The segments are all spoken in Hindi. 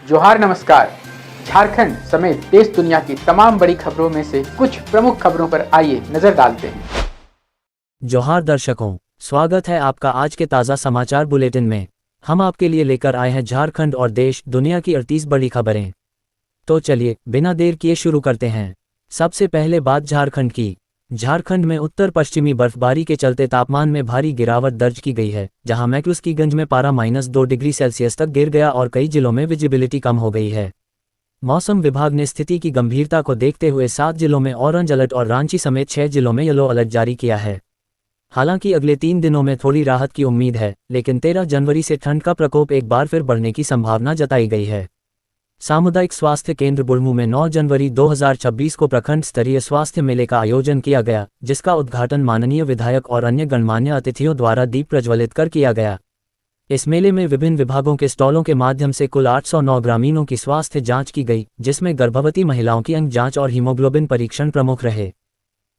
जोहार नमस्कार। झारखंड समेत देश दुनिया की तमाम बड़ी खबरों में से कुछ प्रमुख खबरों पर आइए नजर डालते हैं। जोहार दर्शकों, स्वागत है आपका आज के ताज़ा समाचार बुलेटिन में। हम आपके लिए लेकर आए हैं झारखंड और देश दुनिया की 38 बड़ी खबरें। तो चलिए बिना देर किए शुरू करते हैं। सबसे पहले बात झारखंड की। झारखंड में उत्तर पश्चिमी बर्फबारी के चलते तापमान में भारी गिरावट दर्ज की गई है, जहां मैक्लुस्कीगंज में पारा -2 डिग्री सेल्सियस तक गिर गया और कई जिलों में विजिबिलिटी कम हो गई है। मौसम विभाग ने स्थिति की गंभीरता को देखते हुए 7 जिलों में ऑरेंज अलर्ट और रांची समेत 6 जिलों में येलो अलर्ट जारी किया है। हालांकि अगले 3 दिनों में थोड़ी राहत की उम्मीद है, लेकिन 13 जनवरी से ठंड का प्रकोप एक बार फिर बढ़ने की संभावना जताई गई है। सामुदायिक स्वास्थ्य केंद्र बुढ़मू में 9 जनवरी 2026 को प्रखंड स्तरीय स्वास्थ्य मेले का आयोजन किया गया, जिसका उद्घाटन माननीय विधायक और अन्य गणमान्य अतिथियों द्वारा दीप प्रज्वलित कर किया गया। इस मेले में विभिन्न विभागों के स्टॉलों के माध्यम से कुल 809 ग्रामीणों की स्वास्थ्य जांच की गई, जिसमें गर्भवती महिलाओं की अंग जांच और हीमोग्लोबिन परीक्षण प्रमुख रहे।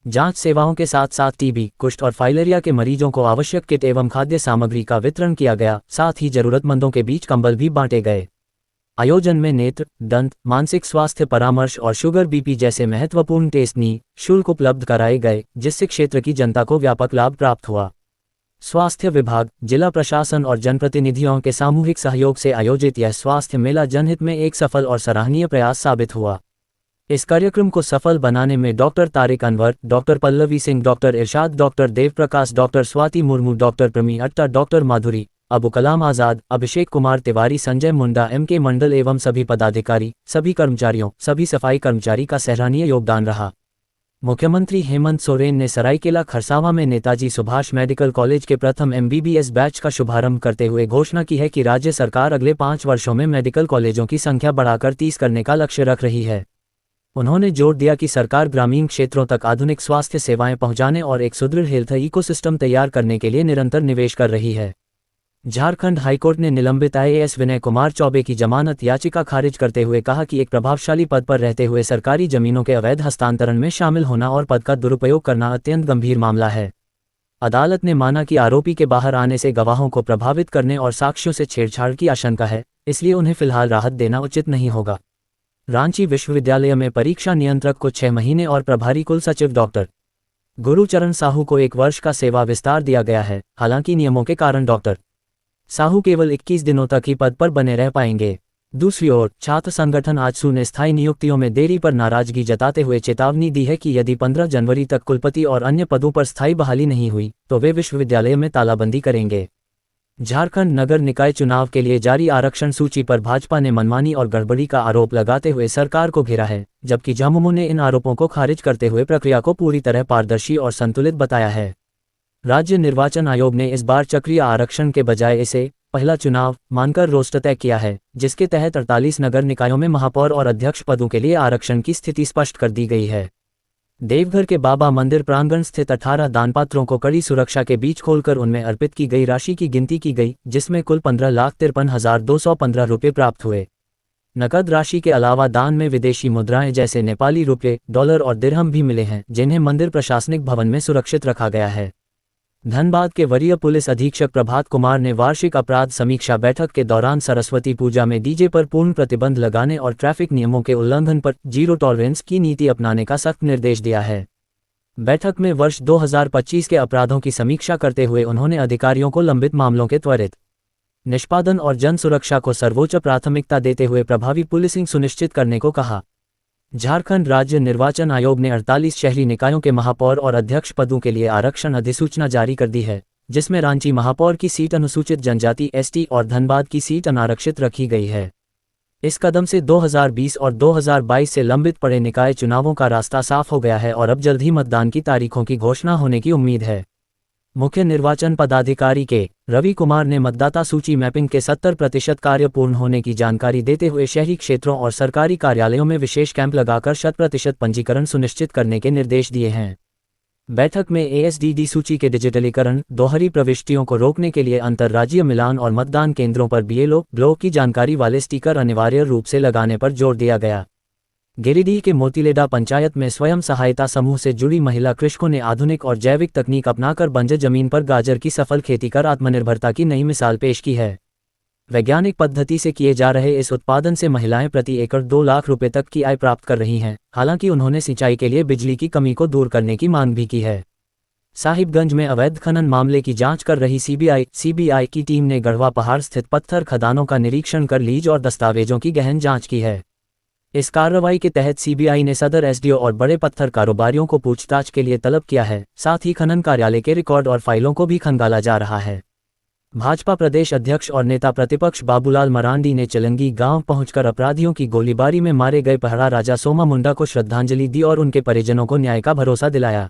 जांच सेवाओं के साथ साथ टीबी, कुष्ठ और फाइलेरिया के मरीजों को आवश्यक किट एवं खाद्य सामग्री का वितरण किया गया, साथ ही जरूरतमंदों के बीच कंबल भी बांटे गए। आयोजन में नेत्र, दंत, मानसिक स्वास्थ्य परामर्श और शुगर बीपी जैसे महत्वपूर्ण टेस्ट निःशुल्क उपलब्ध कराए गए, जिससे क्षेत्र की जनता को व्यापक लाभ प्राप्त हुआ। स्वास्थ्य विभाग, जिला प्रशासन और जनप्रतिनिधियों के सामूहिक सहयोग से आयोजित यह स्वास्थ्य मेला जनहित में एक सफल और सराहनीय प्रयास साबित हुआ। इस कार्यक्रम को सफल बनाने में doctor Tariq Anwar, doctor Pallavi Singh, doctor Irshad, doctor Dev Prakash, doctor Swati Murmu, doctor Prami Atta, doctor Madhuri, Abu Kalam Azad, Abhishek Kumar Tiwari, Sanjay Munda, MK Mandal एवं सभी पदाधिकारी, सभी कर्मचारियों, सभी सफाई कर्मचारी का सराहनीय योगदान रहा। मुख्यमंत्री हेमंत सोरेन ने सरायकेला खरसावां में नेताजी सुभाष मेडिकल कॉलेज के प्रथम MBBS बैच का शुभारंभ करते हुए घोषणा की है कि राज्य सरकार अगले 5 वर्षों में मेडिकल कॉलेजों की संख्या बढ़ाकर 30 करने का लक्ष्य रख रही है। उन्होंने जोर दिया कि सरकार ग्रामीण क्षेत्रों तक आधुनिक स्वास्थ्य सेवाएं पहुंचाने और एक सुदृढ़ हेल्थ इकोसिस्टम तैयार करने के लिए निरंतर निवेश कर रही है। झारखंड हाईकोर्ट ने निलंबित IAS विनय कुमार चौबे की जमानत याचिका खारिज करते हुए कहा कि एक प्रभावशाली पद पर रहते हुए सरकारी जमीनों के अवैध हस्तांतरण में शामिल होना और पद का दुरुपयोग करना अत्यंत गंभीर मामला है। अदालत ने माना कि आरोपी के बाहर आने से गवाहों को प्रभावित करने और साक्ष्यों से छेड़छाड़ की आशंका है, इसलिए उन्हें फिलहाल राहत देना उचित नहीं होगा। रांची विश्वविद्यालय में परीक्षा नियंत्रक को 6 महीने और प्रभारी कुल सचिव डॉक्टर गुरुचरण साहू को 1 वर्ष का सेवा विस्तार दिया गया है। हालांकि नियमों के कारण डॉक्टर साहू केवल 21 दिनों तक ही पद पर बने रह पाएंगे। दूसरी ओर छात्र संगठन आजसू ने स्थायी नियुक्तियों में देरी पर नाराजगी जताते हुए चेतावनी दी है कि यदि 15 जनवरी तक कुलपति और अन्य पदों पर स्थायी बहाली नहीं हुई तो वे विश्वविद्यालय में तालाबंदी करेंगे। झारखंड नगर निकाय चुनाव के लिए जारी आरक्षण सूची पर भाजपा ने मनमानी और गड़बड़ी का आरोप लगाते हुए सरकार को घेरा है, जबकि जमुमू ने इन आरोपों को खारिज करते हुए प्रक्रिया को पूरी तरह पारदर्शी और संतुलित बताया है। राज्य निर्वाचन आयोग ने इस बार चक्रीय आरक्षण के बजाय इसे पहला चुनाव मानकर रोस्टर तय किया है, जिसके तहत 48 नगर निकायों में महापौर और अध्यक्ष पदों के लिए आरक्षण की स्थिति स्पष्ट कर दी गई है। देवघर के बाबा मंदिर प्रांगण स्थित 18 दानपात्रों को कड़ी सुरक्षा के बीच खोलकर उनमें अर्पित की गई राशि की गिनती की गई, जिसमें कुल 15,53,215 रुपये प्राप्त हुए। नकद राशि के अलावा दान में विदेशी मुद्राएं जैसे नेपाली रुपये, डॉलर और दिरहम भी मिले हैं, जिन्हें मंदिर प्रशासनिक भवन में सुरक्षित रखा गया है। धनबाद के वरीय पुलिस अधीक्षक प्रभात कुमार ने वार्षिक अपराध समीक्षा बैठक के दौरान सरस्वती पूजा में डीजे पर पूर्ण प्रतिबंध लगाने और ट्रैफिक नियमों के उल्लंघन पर जीरो टॉलरेंस की नीति अपनाने का सख्त निर्देश दिया है। बैठक में वर्ष 2025 के अपराधों की समीक्षा करते हुए उन्होंने अधिकारियों को लंबित मामलों के त्वरित निष्पादन और जन सुरक्षा को सर्वोच्च प्राथमिकता देते हुए प्रभावी पुलिसिंग सुनिश्चित करने को कहा। झारखंड राज्य निर्वाचन आयोग ने 48 शहरी निकायों के महापौर और अध्यक्ष पदों के लिए आरक्षण अधिसूचना जारी कर दी है, जिसमें रांची महापौर की सीट अनुसूचित जनजाति ST और धनबाद की सीट अनारक्षित रखी गई है। इस कदम से 2020 और 2022 से लंबित पड़े निकाय चुनावों का रास्ता साफ हो गया है और अब जल्द ही मतदान की तारीखों की घोषणा होने की उम्मीद है। मुख्य निर्वाचन पदाधिकारी के रवि कुमार ने मतदाता सूची मैपिंग के 70% कार्य पूर्ण होने की जानकारी देते हुए शहरी क्षेत्रों और सरकारी कार्यालयों में विशेष कैंप लगाकर 100% पंजीकरण सुनिश्चित करने के निर्देश दिए हैं। बैठक में ASDD सूची के डिजिटलीकरण, दोहरी प्रविष्टियों को रोकने के लिए अंतर्राज्यीय मिलान और मतदान केंद्रों पर BLO ब्लॉक की जानकारी वाले स्टिकर अनिवार्य रूप से लगाने पर जोर दिया गया। गिरिडीह के मोतीलेडा पंचायत में स्वयं सहायता समूह से जुड़ी महिला कृषकों ने आधुनिक और जैविक तकनीक अपनाकर बंजर जमीन पर गाजर की सफल खेती कर आत्मनिर्भरता की नई मिसाल पेश की है। वैज्ञानिक पद्धति से किए जा रहे इस उत्पादन से महिलाएं प्रति एकड़ 2 लाख रुपए तक की आय प्राप्त कर रही हैं। हालांकि उन्होंने सिंचाई के लिए बिजली की कमी को दूर करने की मांग भी की है। साहिबगंज में अवैध खनन मामले की जांच कर रही सीबीआई की टीम ने गढ़वा पहाड़ स्थित पत्थर खदानों का निरीक्षण कर लीज और दस्तावेजों की गहन जांच की है। इस कार्रवाई के तहत सीबीआई ने सदर एसडीओ और बड़े पत्थर कारोबारियों को पूछताछ के लिए तलब किया है। साथ ही खनन कार्यालय के रिकॉर्ड और फाइलों को भी खंगाला जा रहा है। भाजपा प्रदेश अध्यक्ष और नेता प्रतिपक्ष बाबूलाल मरांडी ने चलंगी गांव पहुंचकर अपराधियों की गोलीबारी में मारे गए पहड़ा राजा सोमा मुंडा को श्रद्धांजलि दी और उनके परिजनों को न्याय का भरोसा दिलाया।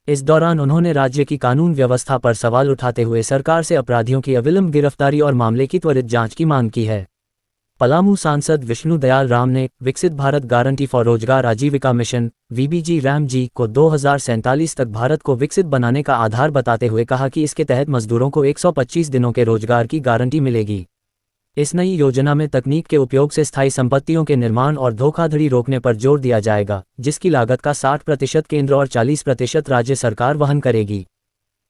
इस दौरान उन्होंने राज्य की कानून व्यवस्था पर सवाल उठाते हुए सरकार से अपराधियों की अविलंब गिरफ्तारी और मामले की त्वरित जांच की मांग की है। पलामू सांसद विष्णु दयाल राम ने विकसित भारत गारंटी फॉर रोजगार आजीविका मिशन वीबीजी रैम-जी को 2047 तक भारत को विकसित बनाने का आधार बताते हुए कहा कि इसके तहत मजदूरों को 125 दिनों के रोजगार की गारंटी मिलेगी। इस नई योजना में तकनीक के उपयोग से स्थायी संपत्तियों के निर्माण और धोखाधड़ी रोकने पर जोर दिया जाएगा, जिसकी लागत का 60% केंद्र और 40% राज्य सरकार वहन करेगी।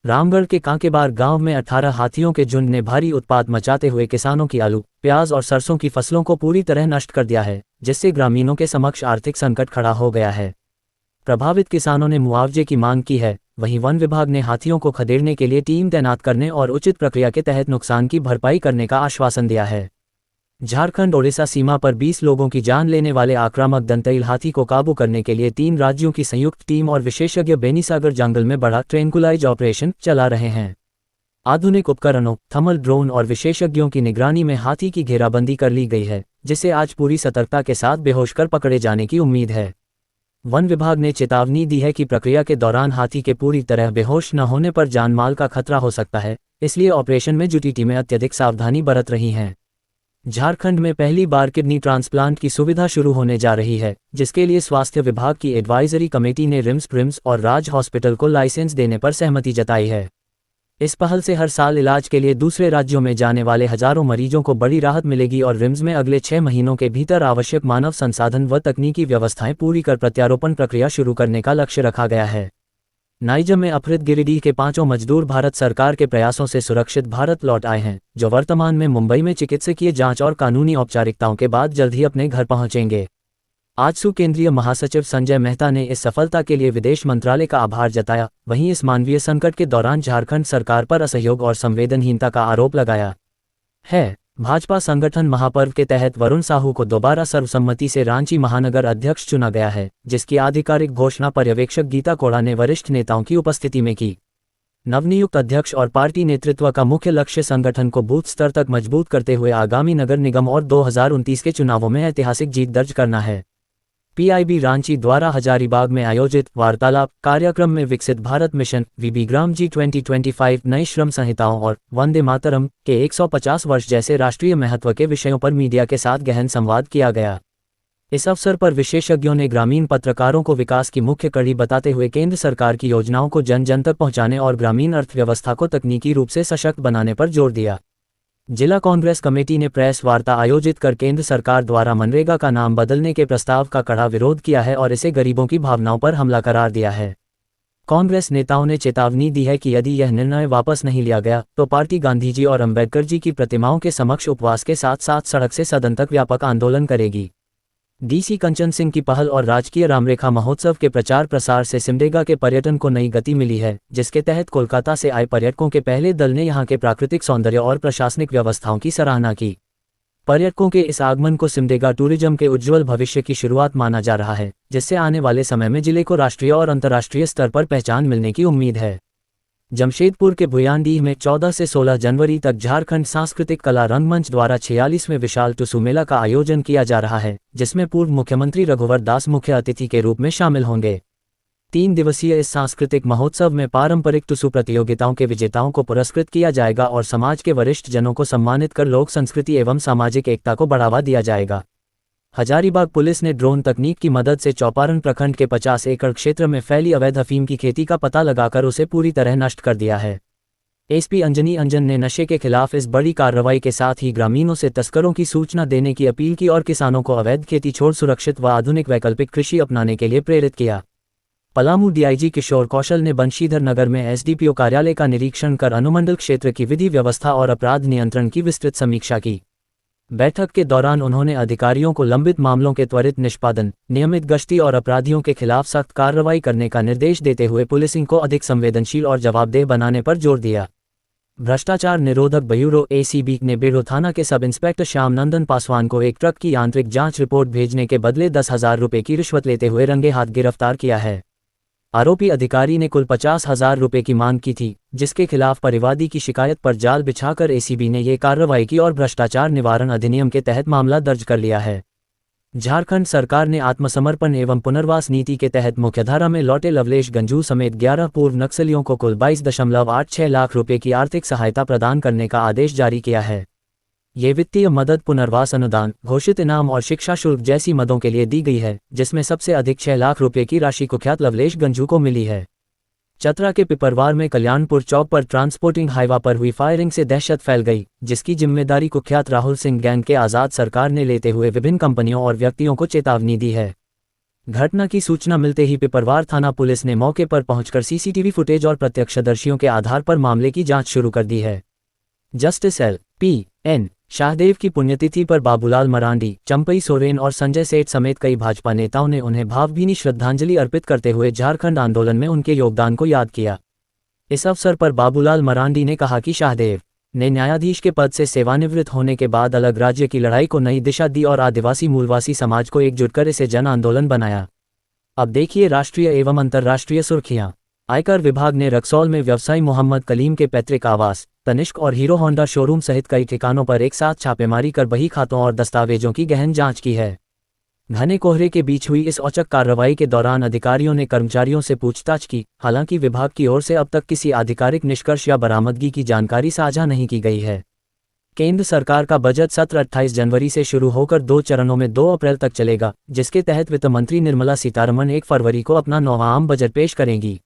रामगढ़ के कांकेबार गांव में 18 हाथियों के झुंड ने भारी उत्पात मचाते हुए किसानों की आलू, प्याज और सरसों की फसलों को पूरी तरह नष्ट कर दिया है, जिससे ग्रामीणों के समक्ष आर्थिक संकट खड़ा हो गया है। प्रभावित किसानों ने मुआवजे की मांग की है। वहीं वन विभाग ने हाथियों को खदेड़ने के लिए टीम तैनात करने और उचित प्रक्रिया के तहत नुकसान की भरपाई करने का आश्वासन दिया है। झारखंड ओडिशा सीमा पर 20 लोगों की जान लेने वाले आक्रामक दंतैल हाथी को काबू करने के लिए 3 राज्यों की संयुक्त टीम और विशेषज्ञ बेनीसागर जंगल में बड़ा ट्रैंकुलाइज ऑपरेशन चला रहे हैं। आधुनिक उपकरणों, थर्मल ड्रोन और विशेषज्ञों की निगरानी में हाथी की घेराबंदी कर ली गई है, जिसे आज पूरी सतर्कता के साथ बेहोश कर पकड़े जाने की उम्मीद है। वन विभाग ने चेतावनी दी है कि प्रक्रिया के दौरान हाथी के पूरी तरह बेहोश न होने पर जानमाल का खतरा हो सकता है, इसलिए ऑपरेशन में जुटी टीमें अत्यधिक सावधानी बरत रही हैं। झारखंड में पहली बार किडनी ट्रांसप्लांट की सुविधा शुरू होने जा रही है, जिसके लिए स्वास्थ्य विभाग की एडवाइजरी कमेटी ने रिम्स और राज हॉस्पिटल को लाइसेंस देने पर सहमति जताई है। इस पहल से हर साल इलाज के लिए दूसरे राज्यों में जाने वाले हजारों मरीजों को बड़ी राहत मिलेगी और रिम्स में अगले 6 महीनों के भीतर आवश्यक मानव संसाधन व तकनीकी व्यवस्थाएं पूरी कर प्रत्यारोपण प्रक्रिया शुरू करने का लक्ष्य रखा गया है। नाइजर में अपहृत गिरिडीह के 5 मजदूर भारत सरकार के प्रयासों से सुरक्षित भारत लौट आए हैं, जो वर्तमान में मुंबई में चिकित्सकीय जांच और कानूनी औपचारिकताओं के बाद जल्द ही अपने घर पहुंचेंगे। आजसू केंद्रीय महासचिव संजय मेहता ने इस सफलता के लिए विदेश मंत्रालय का आभार जताया। वहीं इस मानवीय संकट के दौरान झारखंड सरकार पर असहयोग और संवेदनहीनता का आरोप लगाया है। भाजपा संगठन महापर्व के तहत वरुण साहू को दोबारा सर्वसम्मति से रांची महानगर अध्यक्ष चुना गया है, जिसकी आधिकारिक घोषणा पर्यवेक्षक गीता कोड़ा ने वरिष्ठ नेताओं की उपस्थिति में की। नवनियुक्त अध्यक्ष और पार्टी नेतृत्व का मुख्य लक्ष्य संगठन को बूथ स्तर तक मजबूत करते हुए आगामी नगर निगम और 2029 के चुनावों में ऐतिहासिक जीत दर्ज करना है। पीआईबी रांची द्वारा हजारीबाग में आयोजित वार्तालाप कार्यक्रम में विकसित भारत मिशन वीबीग्राम-जी 2025 नई श्रम संहिताओं और वंदे मातरम के 150 वर्ष जैसे राष्ट्रीय महत्व के विषयों पर मीडिया के साथ गहन संवाद किया गया। इस अवसर पर विशेषज्ञों ने ग्रामीण पत्रकारों को विकास की मुख्य कड़ी बताते हुए केंद्र सरकार की योजनाओं को जन जन तक पहुंचाने और ग्रामीण अर्थव्यवस्था को तकनीकी रूप से सशक्त बनाने पर जोर दिया। जिला कांग्रेस कमेटी ने प्रेस वार्ता आयोजित कर केंद्र सरकार द्वारा मनरेगा का नाम बदलने के प्रस्ताव का कड़ा विरोध किया है और इसे गरीबों की भावनाओं पर हमला करार दिया है। कांग्रेस नेताओं ने चेतावनी दी है कि यदि यह निर्णय वापस नहीं लिया गया तो पार्टी गांधी जी और अंबेडकर जी की प्रतिमाओं के समक्ष उपवास के साथ साथ सड़क से सदन तक व्यापक आंदोलन करेगी। डीसी कंचन सिंह की पहल और राजकीय रामरेखा महोत्सव के प्रचार प्रसार से सिमडेगा के पर्यटन को नई गति मिली है, जिसके तहत कोलकाता से आए पर्यटकों के पहले दल ने यहां के प्राकृतिक सौंदर्य और प्रशासनिक व्यवस्थाओं की सराहना की। पर्यटकों के इस आगमन को सिमडेगा टूरिज्म के उज्ज्वल भविष्य की शुरुआत माना जा रहा है, जिससे आने वाले समय में जिले को राष्ट्रीय और अंतर्राष्ट्रीय स्तर पर पहचान मिलने की उम्मीद है। जमशेदपुर के भुयानडीह में 14 से 16 जनवरी तक झारखंड सांस्कृतिक कला रंगमंच द्वारा 46वें विशाल टुसु मेला का आयोजन किया जा रहा है, जिसमें पूर्व मुख्यमंत्री रघुवर दास मुख्य अतिथि के रूप में शामिल होंगे। 3 दिवसीय इस सांस्कृतिक महोत्सव में पारंपरिक टुसु प्रतियोगिताओं के विजेताओं को पुरस्कृत किया जाएगा और समाज के वरिष्ठ जनों को सम्मानित कर लोक संस्कृति एवं सामाजिक एकता को बढ़ावा दिया जाएगा। हजारीबाग पुलिस ने ड्रोन तकनीक की मदद से चौपारण प्रखंड के 50 एकड़ क्षेत्र में फैली अवैध अफीम की खेती का पता लगाकर उसे पूरी तरह नष्ट कर दिया है। एसपी अंजनी अंजन ने नशे के खिलाफ इस बड़ी कार्रवाई के साथ ही ग्रामीणों से तस्करों की सूचना देने की अपील की और किसानों को अवैध खेती छोड़ सुरक्षित व आधुनिक वैकल्पिक कृषि अपनाने के लिए प्रेरित किया। पलामू डीआईजी किशोर कौशल ने बंशीधर नगर में एसडीपीओ कार्यालय का निरीक्षण कर अनुमंडल क्षेत्र की विधि व्यवस्था और अपराध नियंत्रण की विस्तृत समीक्षा की। बैठक के दौरान उन्होंने अधिकारियों को लंबित मामलों के त्वरित निष्पादन, नियमित गश्ती और अपराधियों के खिलाफ सख्त कार्रवाई करने का निर्देश देते हुए पुलिसिंग को अधिक संवेदनशील और जवाबदेह बनाने पर जोर दिया। भ्रष्टाचार निरोधक ब्यूरो एसीबी ने बेड़ो थाना के सब इंस्पेक्टर श्याम नंदन पासवान को एक ट्रक की यांत्रिक जांच रिपोर्ट भेजने के बदले 10,000 रुपये की रिश्वत लेते हुए रंगे हाथ गिरफ्तार किया है। आरोपी अधिकारी ने कुल 50,000 रुपये की मांग की थी, जिसके खिलाफ परिवादी की शिकायत पर जाल बिछाकर एसीबी ने ये कार्रवाई की और भ्रष्टाचार निवारण अधिनियम के तहत मामला दर्ज कर लिया है। झारखंड सरकार ने आत्मसमर्पण एवं पुनर्वास नीति के तहत मुख्यधारा में लौटे लवलेश गंजू समेत 11 पूर्व नक्सलियों को कुल 22.86 लाख रुपये की आर्थिक सहायता प्रदान करने का आदेश जारी किया है। ये वित्तीय मदद पुनर्वास अनुदान, घोषित इनाम और शिक्षा शुल्क जैसी मदों के लिए दी गई है, जिसमें सबसे अधिक 6 लाख रुपये की राशि कुख्यात लवलेश गंजू को मिली है। चतरा के पिपरवार में कल्याणपुर चौक पर ट्रांसपोर्टिंग हाईवा पर हुई फायरिंग से दहशत फैल गई, जिसकी जिम्मेदारी कुख्यात राहुल सिंह गैंग के आज़ाद सरकार ने लेते हुए विभिन्न कंपनियों और व्यक्तियों को चेतावनी दी है। घटना की सूचना मिलते ही पिपरवार थाना पुलिस ने मौके पर पहुंचकर सीसीटीवी फुटेज और प्रत्यक्षदर्शियों के आधार पर मामले की जांच शुरू कर दी है। Justice L.P.N. शाहदेव की पुण्यतिथि पर बाबूलाल मरांडी, चंपई सोरेन और संजय सेठ समेत कई भाजपा नेताओं ने उन्हें भावभीनी श्रद्धांजलि अर्पित करते हुए झारखंड आंदोलन में उनके योगदान को याद किया। इस अवसर पर बाबूलाल मरांडी ने कहा कि शाहदेव ने न्यायाधीश के पद से सेवानिवृत्त होने के बाद अलग राज्य की लड़ाई को नई दिशा दी और आदिवासी मूलवासी समाज को एकजुट कर इसे जन आंदोलन बनाया। अब देखिए राष्ट्रीय एवं अंतर्राष्ट्रीय सुर्खियां। आयकर विभाग ने रक्सौल में व्यवसायी मोहम्मद कलीम के पैतृक आवास, तनिष्क और हीरो होंडा शोरूम सहित कई ठिकानों पर एक साथ छापेमारी कर बही खातों और दस्तावेजों की गहन जांच की है। घने कोहरे के बीच हुई इस औचक कार्रवाई के दौरान अधिकारियों ने कर्मचारियों से पूछताछ की। हालांकि विभाग की ओर से अब तक किसी आधिकारिक निष्कर्ष या बरामदगी की जानकारी साझा नहीं की गई है। केंद्र सरकार का बजट सत्र 28 जनवरी से शुरू होकर 2 चरणों में 2 अप्रैल तक चलेगा, जिसके तहत वित्त मंत्री निर्मला सीतारमण 1 फरवरी को अपना 9वां आम बजट पेश करेंगी।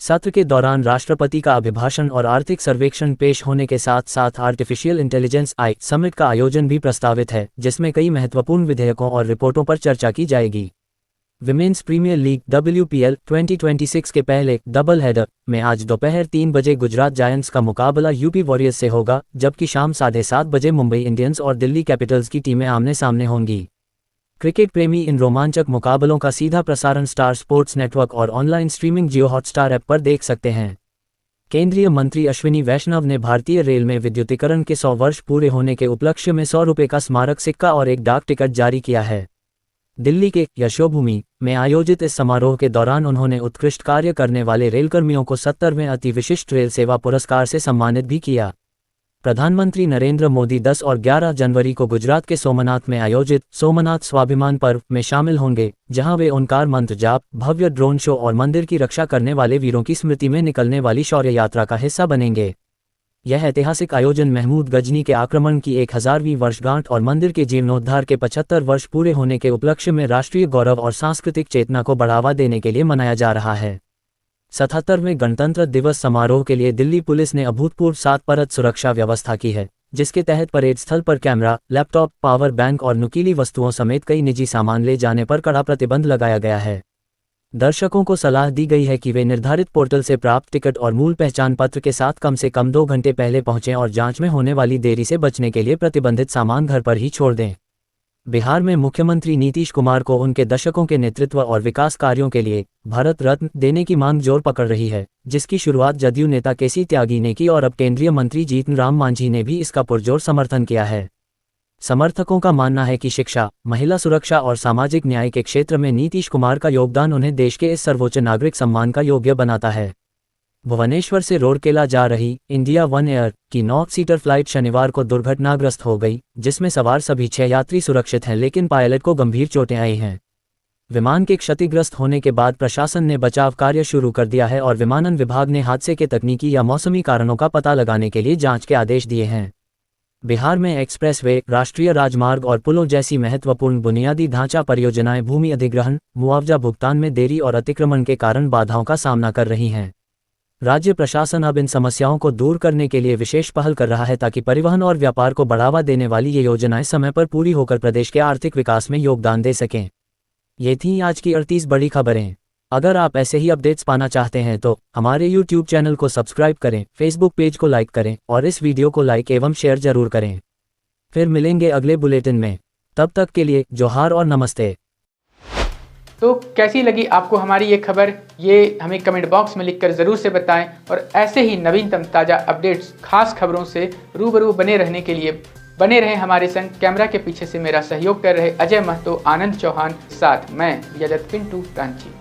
सत्र के दौरान राष्ट्रपति का अभिभाषण और आर्थिक सर्वेक्षण पेश होने के साथ साथ आर्टिफिशियल इंटेलिजेंस AI समिट का आयोजन भी प्रस्तावित है, जिसमें कई महत्वपूर्ण विधेयकों और रिपोर्टों पर चर्चा की जाएगी। विमेंस प्रीमियर लीग WPL 2026 के पहले डबल हेडर में आज दोपहर 3 बजे गुजरात जायंट्स का मुकाबला यूपी वॉरियर्स से होगा, जबकि शाम 7:30 बजे मुंबई इंडियंस और दिल्ली कैपिटल्स की टीमें आमने सामने होंगी। क्रिकेट प्रेमी इन रोमांचक मुकाबलों का सीधा प्रसारण स्टार स्पोर्ट्स नेटवर्क और ऑनलाइन स्ट्रीमिंग जियो हॉटस्टार ऐप पर देख सकते हैं। केंद्रीय मंत्री अश्विनी वैष्णव ने भारतीय रेल में विद्युतीकरण के 100 वर्ष पूरे होने के उपलक्ष्य में 100 रुपये का स्मारक सिक्का और एक डाक टिकट जारी किया है। दिल्ली के यशोभूमि में आयोजित इस समारोह के दौरान उन्होंने उत्कृष्ट कार्य करने वाले रेलकर्मियों को 70वें अति विशिष्ट रेल सेवा पुरस्कार से सम्मानित भी किया। प्रधानमंत्री नरेंद्र मोदी 10 और 11 जनवरी को गुजरात के सोमनाथ में आयोजित सोमनाथ स्वाभिमान पर्व में शामिल होंगे, जहां वे ओंकार मंत्र जाप, भव्य ड्रोन शो और मंदिर की रक्षा करने वाले वीरों की स्मृति में निकलने वाली शौर्य यात्रा का हिस्सा बनेंगे। यह ऐतिहासिक आयोजन महमूद गजनी के आक्रमण की 1000वीं वर्षगांठ और मंदिर के जीर्णोद्धार के 75 वर्ष पूरे होने के उपलक्ष्य में राष्ट्रीय गौरव और सांस्कृतिक चेतना को बढ़ावा देने के लिए मनाया जा रहा है। 77वें गणतंत्र दिवस समारोह के लिए दिल्ली पुलिस ने अभूतपूर्व 7 परत सुरक्षा व्यवस्था की है, जिसके तहत परेड स्थल पर कैमरा, लैपटॉप, पावर बैंक और नुकीली वस्तुओं समेत कई निजी सामान ले जाने पर कड़ा प्रतिबंध लगाया गया है। दर्शकों को सलाह दी गई है कि वे निर्धारित पोर्टल से प्राप्त टिकट और मूल पहचान पत्र के साथ कम से कम 2 घंटे पहले पहुंचें और जांच में होने वाली देरी से बचने के लिए प्रतिबंधित सामान घर पर ही छोड़ दें। बिहार में मुख्यमंत्री नीतीश कुमार को उनके दशकों के नेतृत्व और विकास कार्यों के लिए भारत रत्न देने की मांग जोर पकड़ रही है, जिसकी शुरुआत जदयू नेता केसी त्यागी ने की और अब केंद्रीय मंत्री जीतन राम मांझी ने भी इसका पुरजोर समर्थन किया है। समर्थकों का मानना है कि शिक्षा, महिला सुरक्षा और सामाजिक न्याय के क्षेत्र में नीतीश कुमार का योगदान उन्हें देश के इस सर्वोच्च नागरिक सम्मान का योग्य बनाता है। भुवनेश्वर से रोरकेला जा रही इंडिया वन एयर की 9 सीटर फ्लाइट शनिवार को दुर्घटनाग्रस्त हो गई, जिसमें सवार सभी 6 यात्री सुरक्षित हैं, लेकिन पायलट को गंभीर चोटें आई हैं। विमान के क्षतिग्रस्त होने के बाद प्रशासन ने बचाव कार्य शुरू कर दिया है और विमानन विभाग ने हादसे के तकनीकी या मौसमी कारणों का पता लगाने के लिए जांच के आदेश दिए हैं। बिहार में एक्सप्रेसवे, राष्ट्रीय राजमार्ग और पुलों जैसी महत्वपूर्ण बुनियादी ढांचा परियोजनाएं भूमि अधिग्रहण, मुआवजा भुगतान में देरी और अतिक्रमण के कारण बाधाओं का सामना कर रही हैं। राज्य प्रशासन अब इन समस्याओं को दूर करने के लिए विशेष पहल कर रहा है ताकि परिवहन और व्यापार को बढ़ावा देने वाली ये योजनाएं समय पर पूरी होकर प्रदेश के आर्थिक विकास में योगदान दे सकें। ये थीं आज की 38 बड़ी खबरें। अगर आप ऐसे ही अपडेट्स पाना चाहते हैं तो हमारे YouTube चैनल को सब्सक्राइब करें, Facebook पेज को लाइक करें और इस वीडियो को लाइक एवं शेयर जरूर करें। फिर मिलेंगे अगले बुलेटिन में, तब तक के लिए जोहार और नमस्ते। तो कैसी लगी आपको हमारी ये खबर, ये हमें कमेंट बॉक्स में लिखकर ज़रूर से बताएं और ऐसे ही नवीनतम ताज़ा अपडेट्स, खास खबरों से रूबरू बने रहने के लिए बने रहें हमारे संग। कैमरा के पीछे से मेरा सहयोग कर रहे अजय महतो, आनंद चौहान, साथ मैं यजत पिंटू रांची।